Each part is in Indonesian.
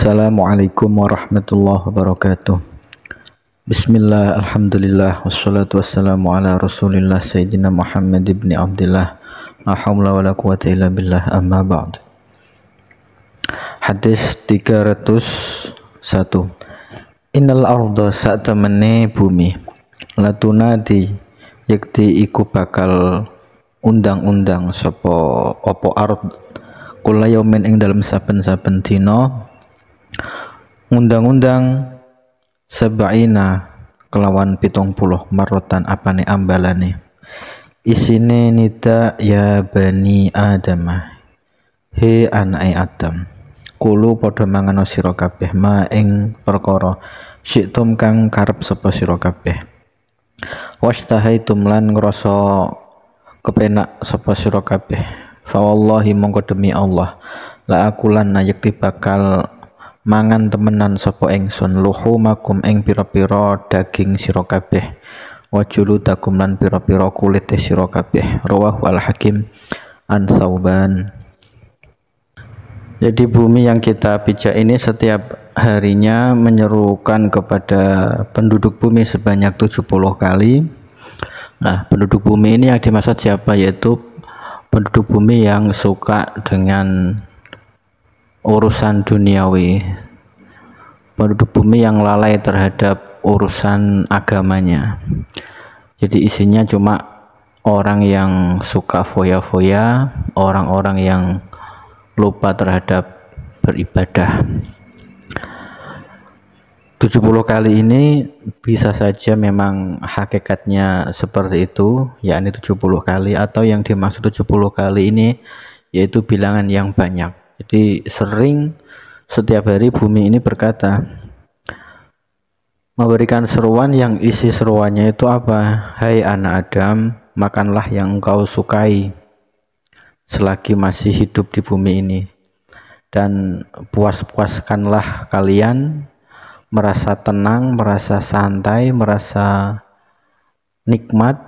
Assalamualaikum warahmatullahi wabarakatuh. Bismillah, alhamdulillah, wassalatu wassalamu ala rasulillah Sayyidina Muhammad ibn Abdillah. La hawla wa la quwata illa billah, amma ba'd. Hadis 301. Innal arda sa'tamane bumi latunadi yakti iku bakal undang-undang sapa apa ard kula yaumin ing dalem saben-saben dina undang-undang sab'ina kelawan 70 marotan apane ambalane isine nida ya bani adam he anake adam kulo padha mangan sira kabeh ma ing perkara syi'tum kang karep sapa sira kabeh wastahaitum lan ngrasa kepenak sapa sira kabeh fa wallahi mongko demi Allah la akulan yakti bakal mangan temenan sapa ingsun luhumakum ing pira-pira daging sira kabeh wa juludakum lan pira-pira kulit sira kabeh rawahu al-Hakim an Tsauban. Jadi bumi yang kita pijak ini setiap harinya menyerukan kepada penduduk bumi sebanyak 70 kali. Nah, penduduk bumi ini yang dimaksud siapa? Yaitu penduduk bumi yang suka dengan urusan duniawi, penduduk bumi yang lalai terhadap urusan agamanya. Jadi isinya cuma orang yang suka foya-foya, orang-orang yang lupa terhadap beribadah. 70 kali ini bisa saja memang hakikatnya seperti itu, yakni 70 kali, atau yang dimaksud 70 kali ini yaitu bilangan yang banyak. Jadi sering setiap hari bumi ini berkata, memberikan seruan yang isi seruannya itu apa? Hai anak Adam, makanlah yang engkau sukai selagi masih hidup di bumi ini, dan puas-puaskanlah kalian, merasa tenang, merasa santai, merasa nikmat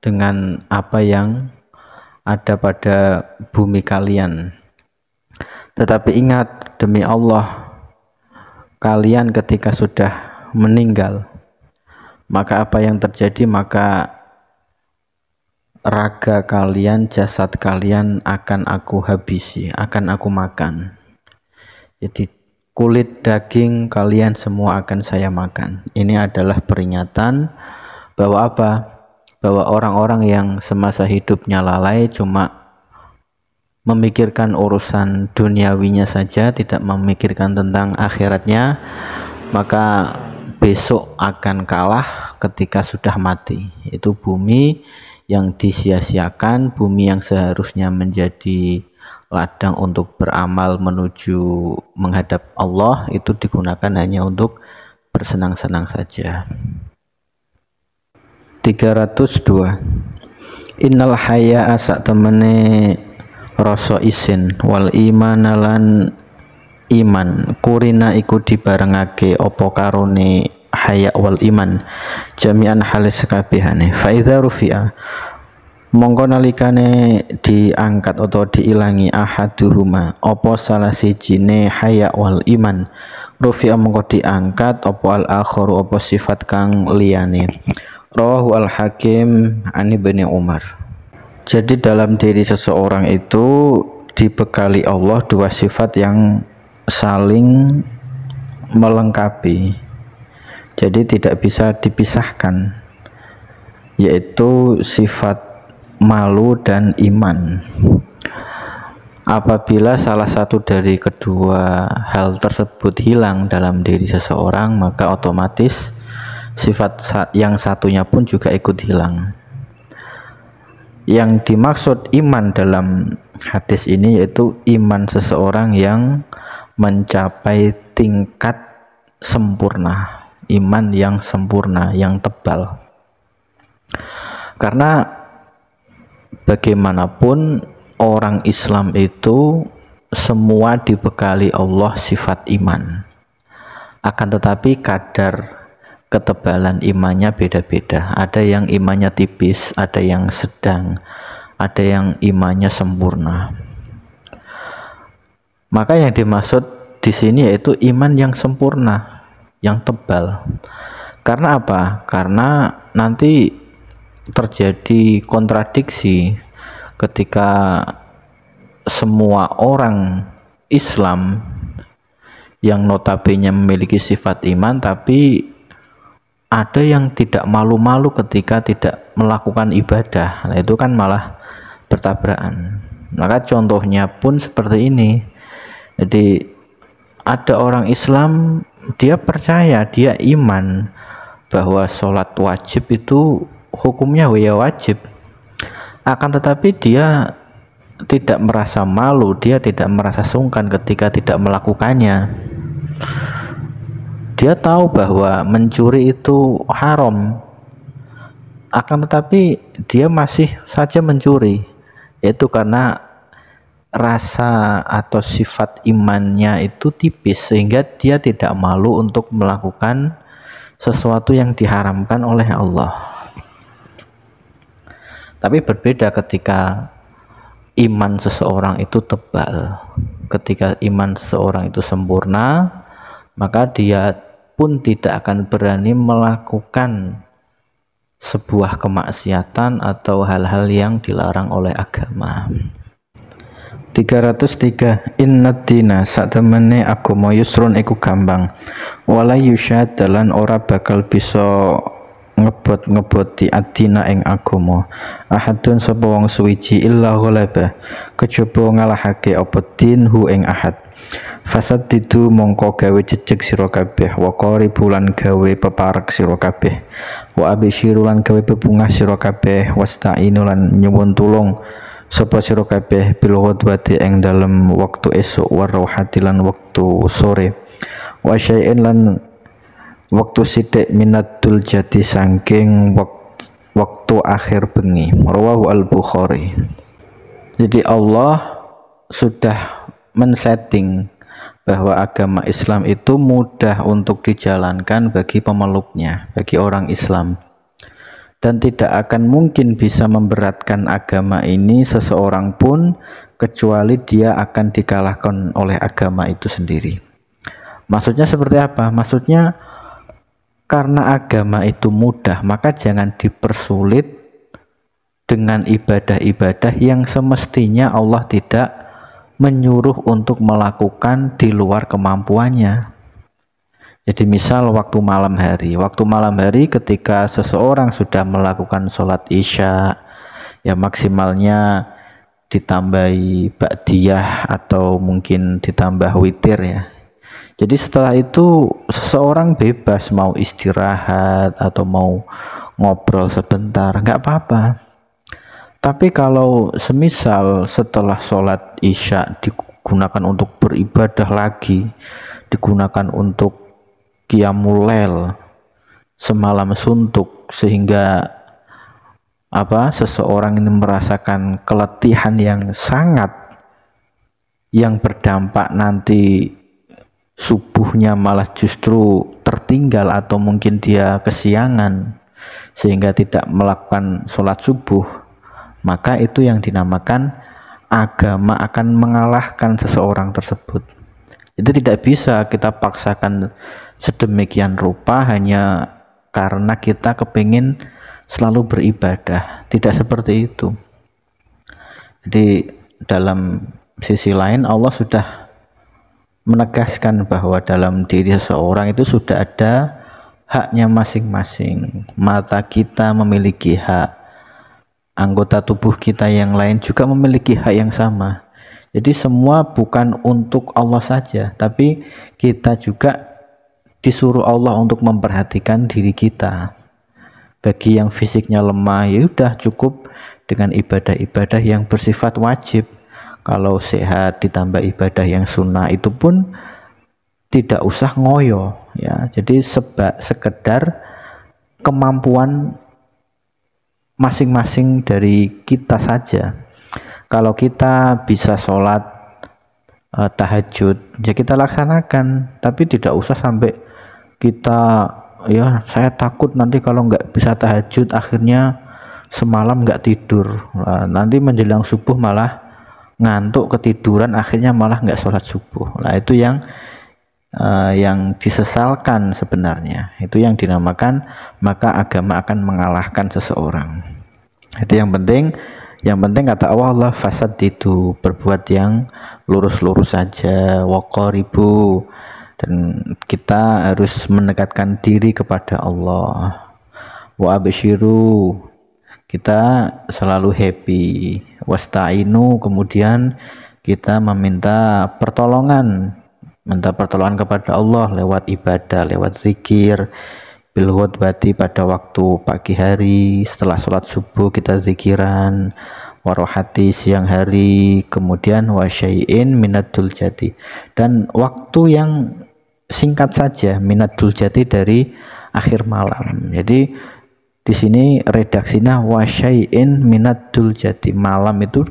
dengan apa yang ada pada bumi kalian. Tetapi ingat, demi Allah, kalian ketika sudah meninggal, maka apa yang terjadi? Maka raga kalian, jasad kalian akan aku habisi, akan aku makan. Jadi kulit, daging kalian semua akan saya makan. Ini adalah peringatan bahwa apa? Bahwa orang-orang yang semasa hidupnya lalai cuma memikirkan urusan duniawinya saja, tidak memikirkan tentang akhiratnya, maka besok akan kalah ketika sudah mati. Itu bumi yang disia-siakan, bumi yang seharusnya menjadi ladang untuk beramal menuju menghadap Allah, itu digunakan hanya untuk bersenang-senang saja. 302. Innal haya asak temene rasa isin wal imanalan iman kurina iku dibarengake apa karone haya wal iman jami'an halis kabehane fa idza rufi'a mongko nalikane diangkat atau diilangi ahaduhuma apa salah sijine haya wal iman rufi'a mongko diangkat apa al akharu apa sifat kang liyane rawahu al Hakim an Ibnu Umar. Jadi dalam diri seseorang itu dibekali Allah dua sifat yang saling melengkapi, jadi tidak bisa dipisahkan, yaitu sifat malu dan iman. Apabila salah satu dari kedua hal tersebut hilang dalam diri seseorang, maka otomatis sifat yang satunya pun juga ikut hilang. Yang dimaksud iman dalam hadis ini yaitu iman seseorang yang mencapai tingkat sempurna, iman yang sempurna, yang tebal. Karena bagaimanapun orang Islam itu semua dibekali Allah sifat iman, akan tetapi kadar ketebalan imannya beda-beda. Ada yang imannya tipis, ada yang sedang, ada yang imannya sempurna. Maka yang dimaksud di sini yaitu iman yang sempurna, yang tebal. Karena apa? Karena nanti terjadi kontradiksi ketika semua orang Islam yang notabene memiliki sifat iman, tapi ada yang tidak malu-malu ketika tidak melakukan ibadah. Nah, itu kan malah bertabrakan. Maka contohnya pun seperti ini. Jadi ada orang Islam, dia percaya, dia iman bahwa sholat wajib itu hukumnya ya wajib, akan tetapi dia tidak merasa malu, dia tidak merasa sungkan ketika tidak melakukannya. Dia tahu bahwa mencuri itu haram, akan tetapi dia masih saja mencuri, yaitu karena rasa atau sifat imannya itu tipis, sehingga dia tidak malu untuk melakukan sesuatu yang diharamkan oleh Allah. Tapi berbeda ketika iman seseorang itu tebal, ketika iman seseorang itu sempurna, maka dia pun tidak akan berani melakukan sebuah kemaksiatan atau hal-hal yang dilarang oleh agama. 303 Innad dina satemene agama yusrun iku gampang, wala yusyad dalan ora bakal bisa ngebot-ngeboti adina ing agama ahadun sapa wong suwiji illa ghalaba kejaba ngalahake apa din hu ing ahad. Fasad didu mongko gawe jejeg sira kabeh, wa qaribulan gawe peparek sira kabeh, wa abisyirulan gawe bebungah sira kabeh, wastainulan nyuwun tulung sapa sira kabeh bil ghadwati ing dalem wektu esuk, warauhati lan wektu sore, wa syai'in lan wektu sithik minatul jati saking waktu akhir bengi. Rawahu al-Bukhari. Jadi Allah sudah men-setting bahwa agama Islam itu mudah untuk dijalankan bagi pemeluknya, bagi orang Islam, dan tidak akan mungkin bisa memberatkan agama ini seseorang pun kecuali dia akan dikalahkan oleh agama itu sendiri. Maksudnya seperti apa? Maksudnya karena agama itu mudah, maka jangan dipersulit dengan ibadah-ibadah yang semestinya Allah tidak menyuruh untuk melakukan di luar kemampuannya. Jadi misal waktu malam hari ketika seseorang sudah melakukan sholat isya, ya maksimalnya ditambahi ba'diyah atau mungkin ditambah witir ya. Jadi setelah itu seseorang bebas mau istirahat atau mau ngobrol sebentar, nggak apa-apa. Tapi kalau semisal setelah sholat isya digunakan untuk beribadah lagi, digunakan untuk qiyamul lail semalam suntuk, sehingga seseorang ini merasakan keletihan yang sangat, yang berdampak nanti subuhnya malah justru tertinggal atau mungkin dia kesiangan sehingga tidak melakukan sholat subuh, maka itu yang dinamakan agama akan mengalahkan seseorang tersebut. Itu tidak bisa kita paksakan sedemikian rupa hanya karena kita kepingin selalu beribadah. Tidak seperti itu. Jadi dalam sisi lain Allah sudah menegaskan bahwa dalam diri seseorang itu sudah ada haknya masing-masing. Mata kita memiliki hak, anggota tubuh kita yang lain juga memiliki hak yang sama. Jadi semua bukan untuk Allah saja, tapi kita juga disuruh Allah untuk memperhatikan diri kita. Bagi yang fisiknya lemah, ya udah cukup dengan ibadah-ibadah yang bersifat wajib. Kalau sehat ditambah ibadah yang sunnah, itu pun tidak usah ngoyo ya. Jadi sekedar kemampuan masing-masing dari kita saja. Kalau kita bisa sholat tahajud, ya kita laksanakan, tapi tidak usah sampai kita ya saya takut nanti kalau nggak bisa tahajud akhirnya semalam nggak tidur, nanti menjelang subuh malah ngantuk ketiduran, akhirnya malah nggak sholat subuh. Nah itu yang yang disesalkan sebenarnya, itu yang dinamakan maka agama akan mengalahkan seseorang. Itu yang penting kata Allah fasad itu berbuat yang lurus-lurus saja, waqaribu, dan kita harus mendekatkan diri kepada Allah, wa absyiru, kita selalu happy, wasta'inu, kemudian kita minta pertolongan kepada Allah lewat ibadah, lewat zikir, bil ghadbati, pada waktu pagi hari setelah sholat subuh kita zikiran, warohati siang hari, kemudian wasyai'in minadul jati, dan waktu yang singkat saja, minadul jati, dari akhir malam. Jadi di sini redaksinya wasyai'in minadul jati, malam itu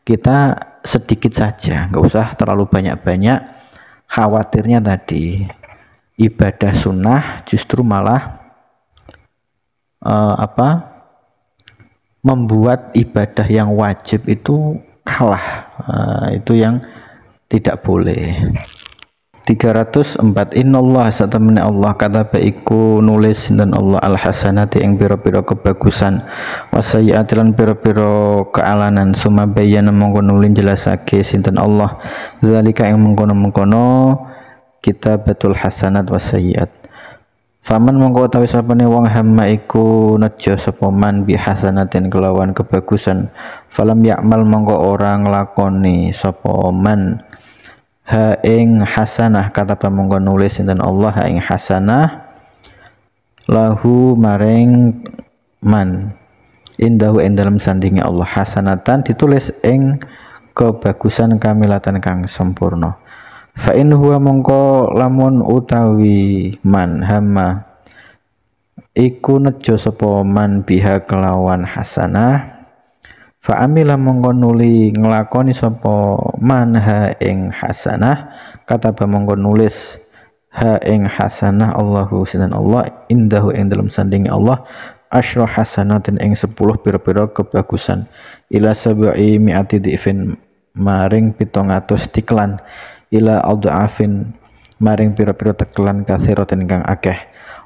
kita sedikit saja, nggak usah terlalu banyak-banyak. Khawatirnya tadi ibadah sunnah justru malah membuat ibadah yang wajib itu kalah. Itu yang tidak boleh. 304 Innallaha satamani Allah kataba iku nulis dan Allah al-hasanati ing pira-pira kebagusan, wasayyi'ati lan pira-pira kealanan, summa bayyana mongko nulin jelasake sinten Allah zalika ing mengkono-mengkono kitabatul hasanat wasayyi'at. Faman mongko utawi sapane wong hamma iku nejo sapa man bi hasanatin kelawan kebagusan, falam ya'mal mongko ora nglakoni sapa man ha ing hasanah, kata pamongko nulis sinten Allah ha ing hasanah lahu maring man indahu ing dalam sandinge Allah, hasanatan ditulis ing kebagusan kamilatan kang sempurna. Fa in huwa mongko lamun utawi man hamma iku nejo sapa man biha kelawan hasanah, fa amila mongko nuli nglakoni sapa man ha ing hasanah, kata mongko nulis ha ing hasanah Allahu sinan Allah indahu ing dalam sandinge Allah asyra hasanatin ing 10 pira-pira kebagusan, ila sab'i mi'ati dhifin maring 700 tiklan, ila adhafin maring pira-pira teklan katsiratin kang akeh.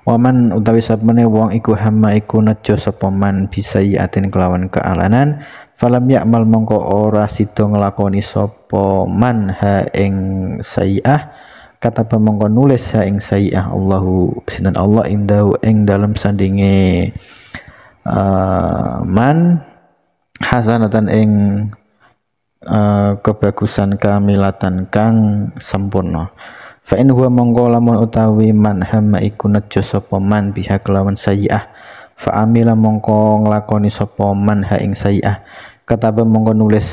Waman utawi sapane wong iku hamma iku nejo sapa man bisayiatin kelawan kealanan, falam ya'mal mongko ora sida nglakoni sapa man ha ing sayi'ah, kata mongko nulis ha ing sayi'ah Allahu sinan Allah indahu ing dalam sandinge man hasanatan ing kebagusan kamilatan kang sempurna. Fa in huwa mongko lamun utawi man hamma iku nejo sapa man biha kelawan sayi'ah, fa amila mongko nglakoni sapa man ha ing sayi'ah, kataba mongko nulis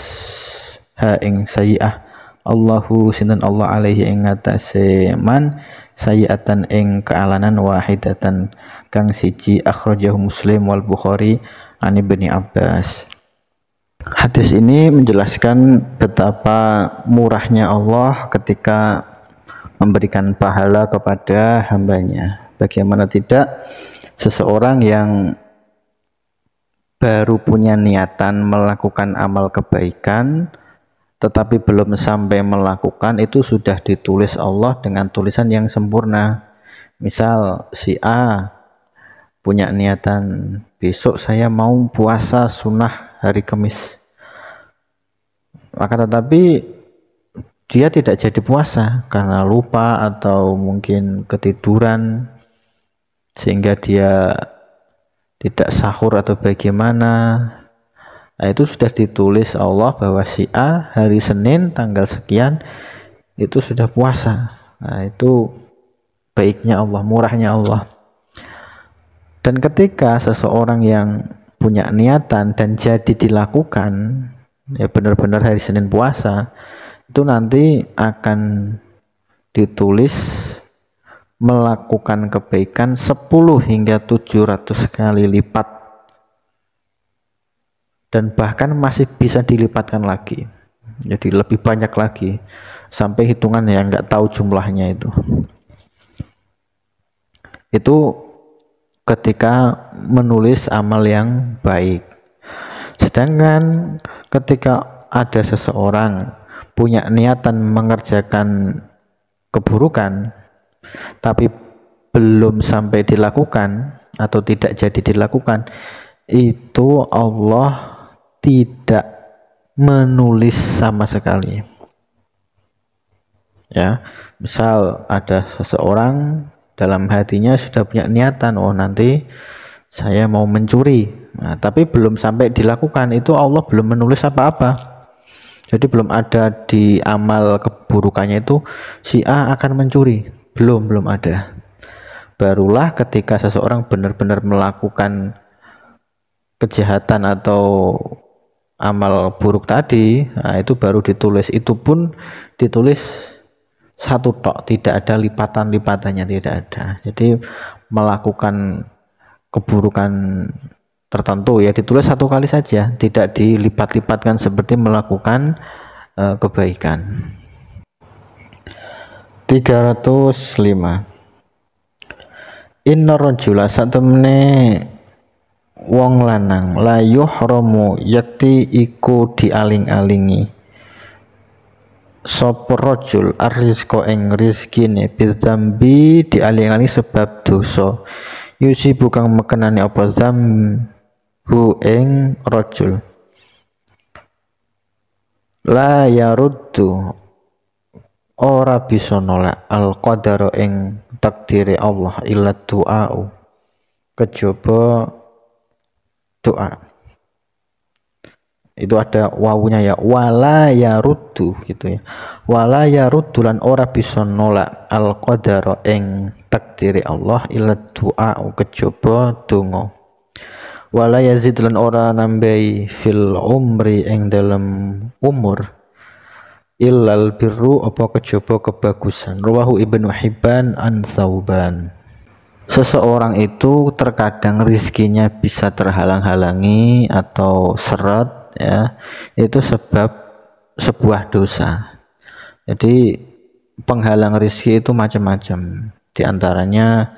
ha ing sayi'ah Allahu sinten Allah alaihi ing ngatasé man sayi'atan ing kealanan wahidatan kang siji, akhrajahu Muslim wal Bukhari an Ibnu Abbas. Hadis ini menjelaskan betapa murahnya Allah ketika memberikan pahala kepada hambanya. Bagaimana tidak, seseorang yang baru punya niatan melakukan amal kebaikan tetapi belum sampai melakukan, itu sudah ditulis Allah dengan tulisan yang sempurna. Misal si A punya niatan, besok saya mau puasa sunnah hari Kamis, maka tetapi dia tidak jadi puasa karena lupa atau mungkin ketiduran sehingga dia tidak sahur atau bagaimana. Nah, itu sudah ditulis Allah bahwa si A hari Senin tanggal sekian itu sudah puasa. Nah, itu baiknya Allah, murahnya Allah. Dan ketika seseorang yang punya niatan dan jadi dilakukan, ya benar-benar hari Senin puasa, itu nanti akan ditulis melakukan kebaikan 10 hingga 700 kali lipat, dan bahkan masih bisa dilipatkan lagi, jadi lebih banyak lagi sampai hitungan yang nggak tahu jumlahnya. Itu ketika menulis amal yang baik. Sedangkan ketika ada seseorang punya niatan mengerjakan keburukan tapi belum sampai dilakukan atau tidak jadi dilakukan, itu Allah tidak menulis sama sekali. Ya, misal ada seseorang dalam hatinya sudah punya niatan, oh nanti saya mau mencuri, nah, tapi belum sampai dilakukan, itu Allah belum menulis apa-apa. Jadi belum ada di amal keburukannya itu si A akan mencuri, belum ada. Barulah ketika seseorang benar-benar melakukan kejahatan atau amal buruk tadi, nah itu baru ditulis. Itu pun ditulis satu tok, tidak ada lipatan-lipatannya, tidak ada. Jadi melakukan keburukan tertentu ya ditulis satu kali saja, tidak dilipat-lipatkan seperti melakukan kebaikan. 305. Inna rajula satemene wong lanang la yuhramu yakti iku dialing-alingi sapa rajul arrizqa ing rizkine bidzambi dialing-alingi sebab dosa yusi bukan mekenani apa zambu ing rajul la yaruddu ora bisa nolak al qadara ing takdire Allah illa du'a'u kejaba doa. Itu ada wawunya ya, wala yaruddu gitu ya, wala yaruddu lan ora bisa nolak al qadara ing takdire Allah illa du'a'u kejaba donga. Wala yazid lan ora nambahi fil umri ing dalam umur illal birru apa kejaba kebagusan. Rawahu Ibnu Hibban an Tsauban. Seseorang itu terkadang rizkinya bisa terhalang-halangi atau seret ya, itu sebab sebuah dosa. Jadi penghalang rizki itu macam-macam. Di antaranya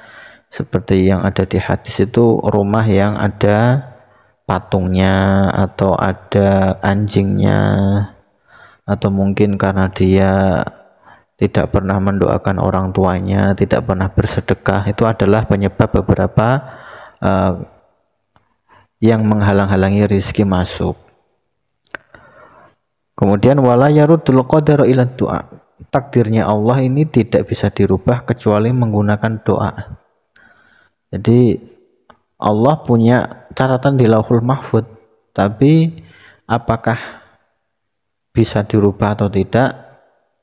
seperti yang ada di hadis itu rumah yang ada patungnya atau ada anjingnya, atau mungkin karena dia tidak pernah mendoakan orang tuanya, tidak pernah bersedekah, itu adalah penyebab beberapa yang menghalang-halangi rizki masuk. Kemudian wala yarudul qadara ila doa, takdirnya Allah ini tidak bisa dirubah kecuali menggunakan doa. Jadi Allah punya catatan di Lauhul Mahfud, tapi apakah bisa dirubah atau tidak?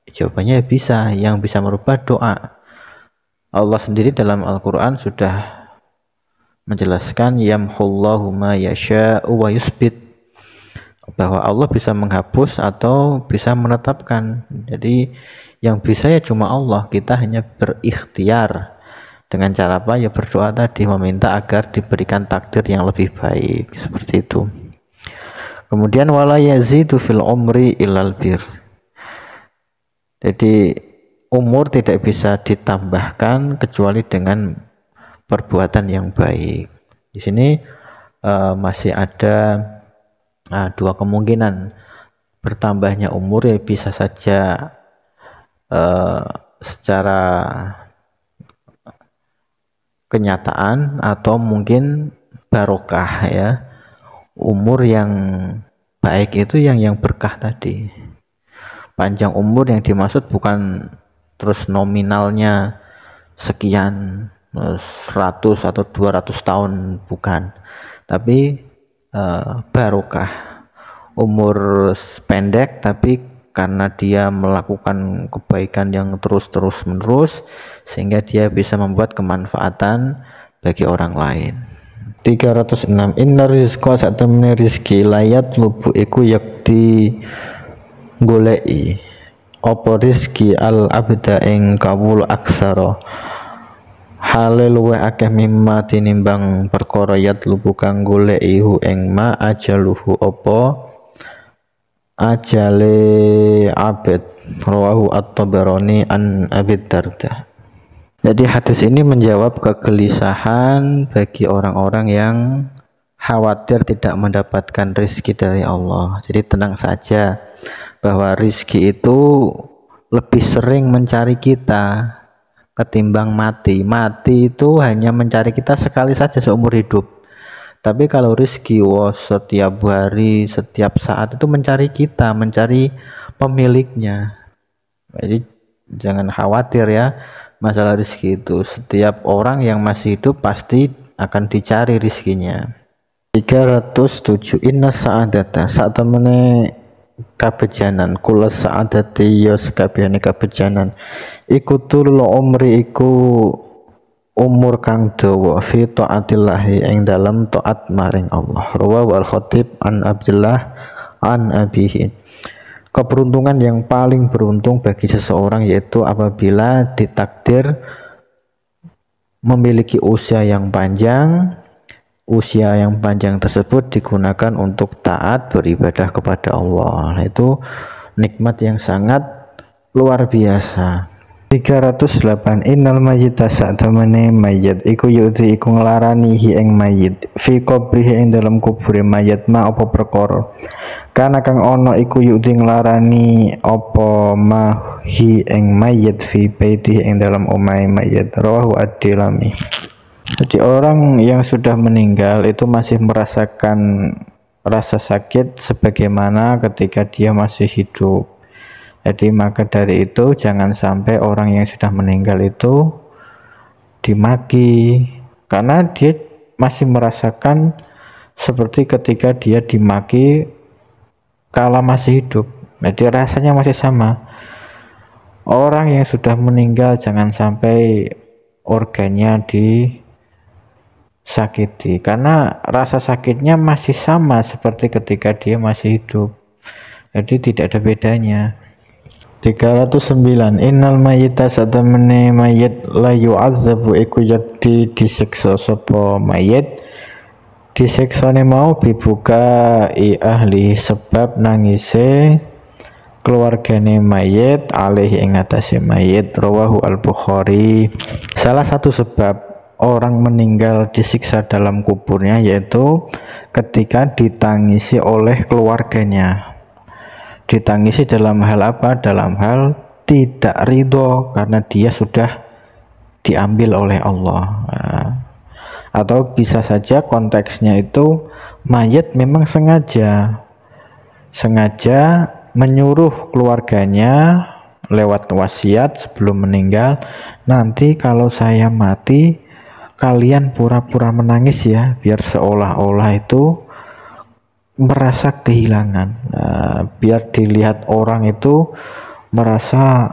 Jawabannya bisa. Yang bisa merubah doa. Allah sendiri dalam Al-Quran sudah menjelaskan yamhullahu ma yasha'u wa yusbit, bahwa Allah bisa menghapus atau bisa menetapkan. Jadi yang bisa ya cuma Allah, kita hanya berikhtiar dengan cara apa? Ya berdoa tadi, meminta agar diberikan takdir yang lebih baik, seperti itu. Kemudian wala yazidu fil umri ilal bir. Jadi umur tidak bisa ditambahkan kecuali dengan perbuatan yang baik. Di sini masih ada dua kemungkinan bertambahnya umur, ya bisa saja secara kenyataan atau mungkin barokah ya. Umur yang baik itu yang berkah tadi. Panjang umur yang dimaksud bukan terus nominalnya sekian 100 atau 200 tahun, bukan, tapi barokah. Umur pendek tapi karena dia melakukan kebaikan yang terus menerus sehingga dia bisa membuat kemanfaatan bagi orang lain. 306. Inna rizqa satemene rizki layat lubu iku yakti golei apa rizki al abda ing kawul aksara hale luweh akeh mimma tinimbang perkara yat lubu kang golei hu ing ma ajaluhu apa ajale abad. Rawahu at-Tabarani an Abi Darda. Jadi hadis ini menjawab kegelisahan bagi orang-orang yang khawatir tidak mendapatkan rizki dari Allah. Jadi tenang saja bahwa rizki itu lebih sering mencari kita ketimbang mati. Mati itu hanya mencari kita sekali saja seumur hidup. Tapi kalau rezeki, setiap hari, setiap saat itu mencari kita, mencari pemiliknya. Jadi jangan khawatir ya masalah rezeki itu. Setiap orang yang masih hidup pasti akan dicari rezekinya. 307 Inna sa'adata saat temene kabejanan kula sa'adati ya sekabehane kabejanan iku tulul umri iku umur kang dawa fi taatillahi ing dalam taat maring Allah. Rawahu al-Khatib an Abdullah an abihi. Keberuntungan yang paling beruntung bagi seseorang yaitu apabila ditakdir memiliki usia yang panjang. Usia yang panjang tersebut digunakan untuk taat beribadah kepada Allah. Nah, itu nikmat yang sangat luar biasa. 308 Innal mayyita sa'tamane mayyit iku yudhi iku nglaranihi ing mayyit fi qabrihi ing dalam kubure mayit ma apa perkara kana kang ana iku yudhi nglarani apa mahi ing mayyit fi baiti ing dalam omahe mayit. Rawahu ad-Dilami. Jadi orang yang sudah meninggal itu masih merasakan rasa sakit sebagaimana ketika dia masih hidup. Jadi maka dari itu jangan sampai orang yang sudah meninggal itu dimaki, karena dia masih merasakan seperti ketika dia dimaki kala masih hidup. Jadi rasanya masih sama. Orang yang sudah meninggal jangan sampai organnya disakiti, karena rasa sakitnya masih sama seperti ketika dia masih hidup. Jadi tidak ada bedanya. 309 Innal mayyita satamene mayit la yu'azzabu iku yakti disiksa sapa mayit disiksane mau bibuka ahli sebab nangise keluargane mayit alih ing atase mayit. Rawahu al-Bukhari. Salah satu sebab orang meninggal disiksa dalam kuburnya yaitu ketika ditangisi oleh keluarganya. Ditangisi dalam hal apa? Dalam hal tidak ridho karena dia sudah diambil oleh Allah. Nah, atau bisa saja konteksnya itu mayit memang sengaja menyuruh keluarganya lewat wasiat sebelum meninggal, nanti kalau saya mati kalian pura-pura menangis ya, biar seolah-olah itu merasa kehilangan. Nah, biar dilihat orang itu merasa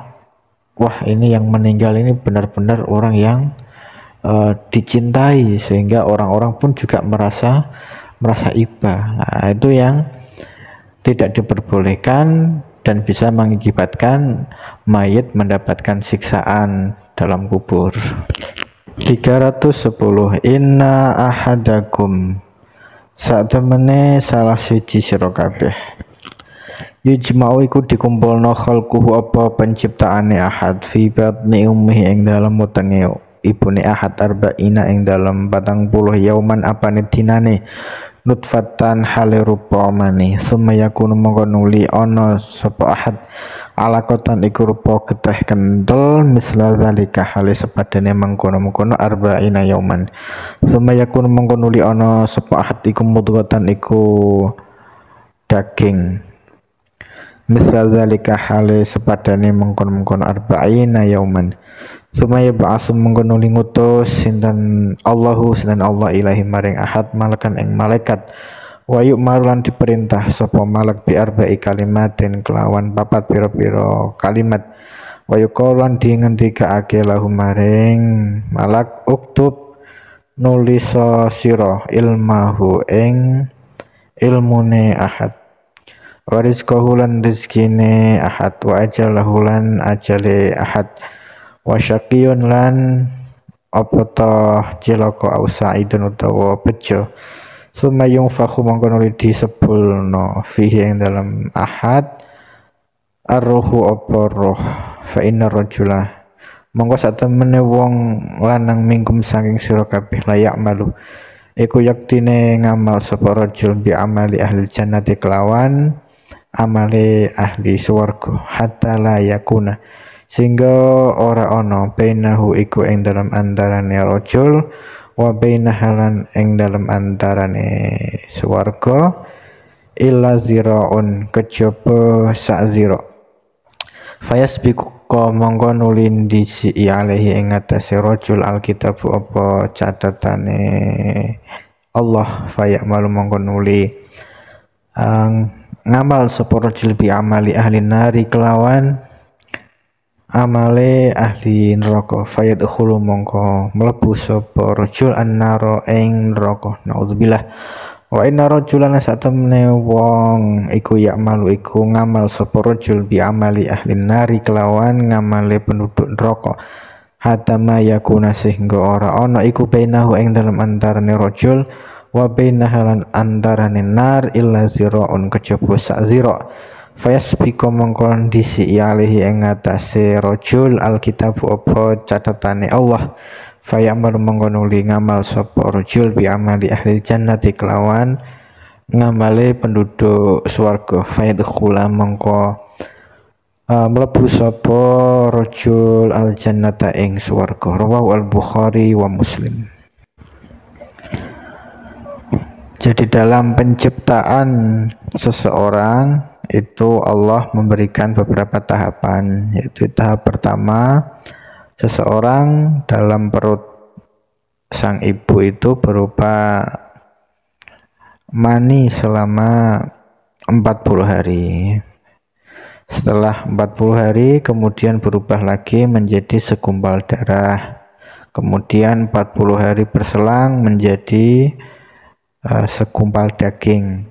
wah ini yang meninggal ini benar-benar orang yang dicintai, sehingga orang-orang pun juga merasa iba. Nah, itu yang tidak diperbolehkan dan bisa mengakibatkan mayit mendapatkan siksaan dalam kubur. 310 Inna ahadakum saat temene salah siji sira kabeh yujma'u iku dikumpulno khalquhu apa penciptaane ahad fi batni ummi ing dalam wetenge ibune ahad arba'ina ing dalam 40 yauman apane dinane nutfatan hale rupa mani summa yakunu mongko nuli ana sapa ahad alakotan iku rupa getih kendel misla zalika hale sepadane mengkono-mengkono arba'ina yauman summa yakunu mongko nuli ana sapa ahad iku mudghatan iku daging misla zalika hale sepadane mengkono-mengkono arba'ina yauman sumaya ba'asum mengkono ngutus sinten Allah ilahi maring ahad malakan ing malaikat wa yu'marulan diperintah sapa malak bi arba'i kalimatin kelawan papat pira-pira kalimat wa yuqalan dingendikaake lahu maring malak uktub nulisa sira ilmahu ing ilmune ahad wa rizqahu lan rizkine ahad wa ajalahu lan ajale ahad wa syaqiyun lan apa ta cilaka au sa'idun utawa bejo summa yunfakhu mangkono disebulno fihi ing dalam ahad ar-ruhu apa roh fa inna rajula monggo satemene wong lanang mingkum saking sira kabeh layak malu iku yaktine ngamal sapa rajul bi amali ahli jannati kelawan amale ahli swarga hatta la yakuna sehingga ora ono bainahu iku ing dalam antarane rajul wa bainahalan ing dalam antarane swarga illa ziraun kejaba sak zira fayasbiqu mongko nulin disi alaihi ing atase rajul alkitab apa catatane Allah fayamalu mongko nuli ngamal sapa rajul bi amali ahli nari kelawan amale ahli neraka fayadkhulu mongko mlebu sapa rajul annara ing neraka naudzubillah wa inna rajulan satamne wong iku ya'malu iku ngamal sapa rajul bi amali ahli nari kelawan ngamale penduduk neraka hatta ma yakuna sehingga ora ana iku bainahu ing dalem antarane rajul wa bainahalan antarane nar illa ziraun kejaba sak zira fayasbiqu mongkon disi alihi ing atase rajul alkitab apa catatane Allah fayamar mengkonuli ngamal sapa rajul bi amali ahli jannati kelawan ngamale penduduk swarga fayadkhula mongko mlebu sapa rajul al jannata ing swarga rawahu al Bukhari wa Muslim. Jadi dalam penciptaan seseorang itu Allah memberikan beberapa tahapan, yaitu tahap pertama seseorang dalam perut sang ibu itu berupa mani selama 40 hari. Setelah 40 hari kemudian berubah lagi menjadi segumpal darah. Kemudian 40 hari berselang menjadi segumpal daging.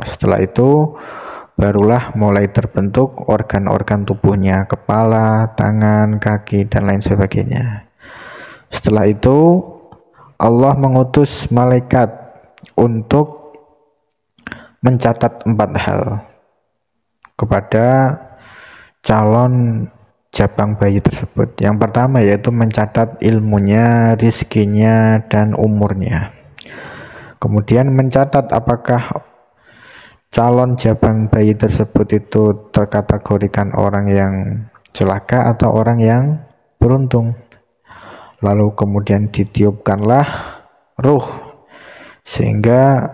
Setelah itu barulah mulai terbentuk organ-organ tubuhnya, kepala, tangan, kaki, dan lain sebagainya. Setelah itu Allah mengutus malaikat untuk mencatat 4 hal kepada calon jabang bayi tersebut. Yang pertama yaitu mencatat ilmunya, rizkinya, dan umurnya. Kemudian mencatat apakah calon jabang bayi tersebut itu terkategorikan orang yang celaka atau orang yang beruntung. Lalu kemudian ditiupkanlah ruh sehingga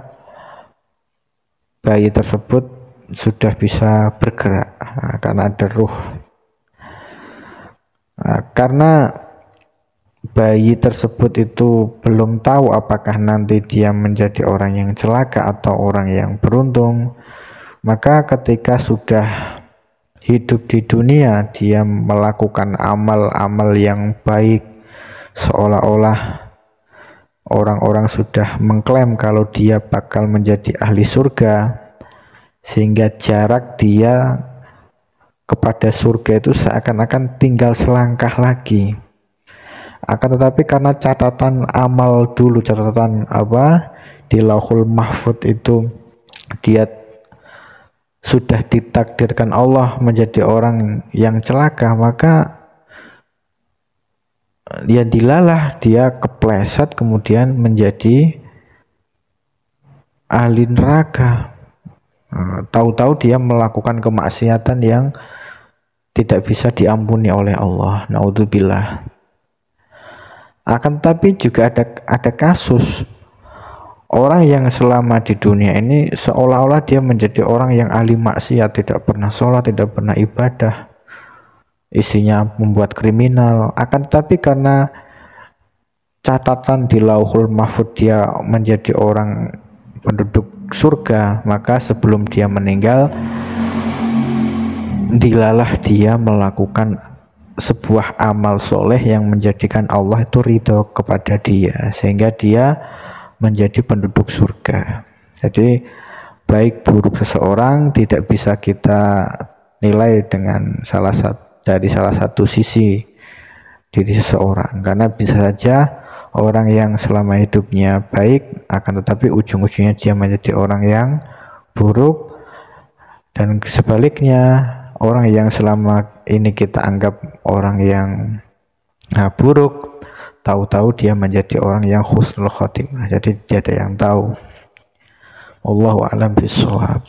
bayi tersebut sudah bisa bergerak karena ada ruh. Karena bayi tersebut itu belum tahu apakah nanti dia menjadi orang yang celaka atau orang yang beruntung, maka ketika sudah hidup di dunia dia melakukan amal-amal yang baik, seolah-olah orang-orang sudah mengklaim kalau dia bakal menjadi ahli surga, sehingga jarak dia kepada surga itu seakan-akan tinggal selangkah lagi. Akan tetapi karena catatan amal dulu, catatan di Lauhul Mahfud itu dia sudah ditakdirkan Allah menjadi orang yang celaka, maka dia dilalah, dia kepleset kemudian menjadi ahli neraka. Tahu-tahu dia melakukan kemaksiatan yang tidak bisa diampuni oleh Allah. Naudzubillah. Akan tetapi juga ada kasus orang yang selama di dunia ini seolah-olah dia menjadi orang yang ahli maksiat, tidak pernah sholat, tidak pernah ibadah, isinya membuat kriminal. Akan tetapi karena catatan di Lauhul Mahfud dia menjadi orang penduduk surga, maka sebelum dia meninggal dilalah dia melakukan sebuah amal soleh yang menjadikan Allah itu ridho kepada dia, sehingga dia menjadi penduduk surga. Jadi baik buruk seseorang tidak bisa kita nilai dengan dari salah satu sisi diri seseorang, karena bisa saja orang yang selama hidupnya baik akan tetapi ujung-ujungnya dia menjadi orang yang buruk, dan sebaliknya orang yang selama ini kita anggap orang yang buruk, tahu-tahu dia menjadi orang yang husnul khotimah. Jadi tidak ada yang tahu. Wallahu a'lam bishawab.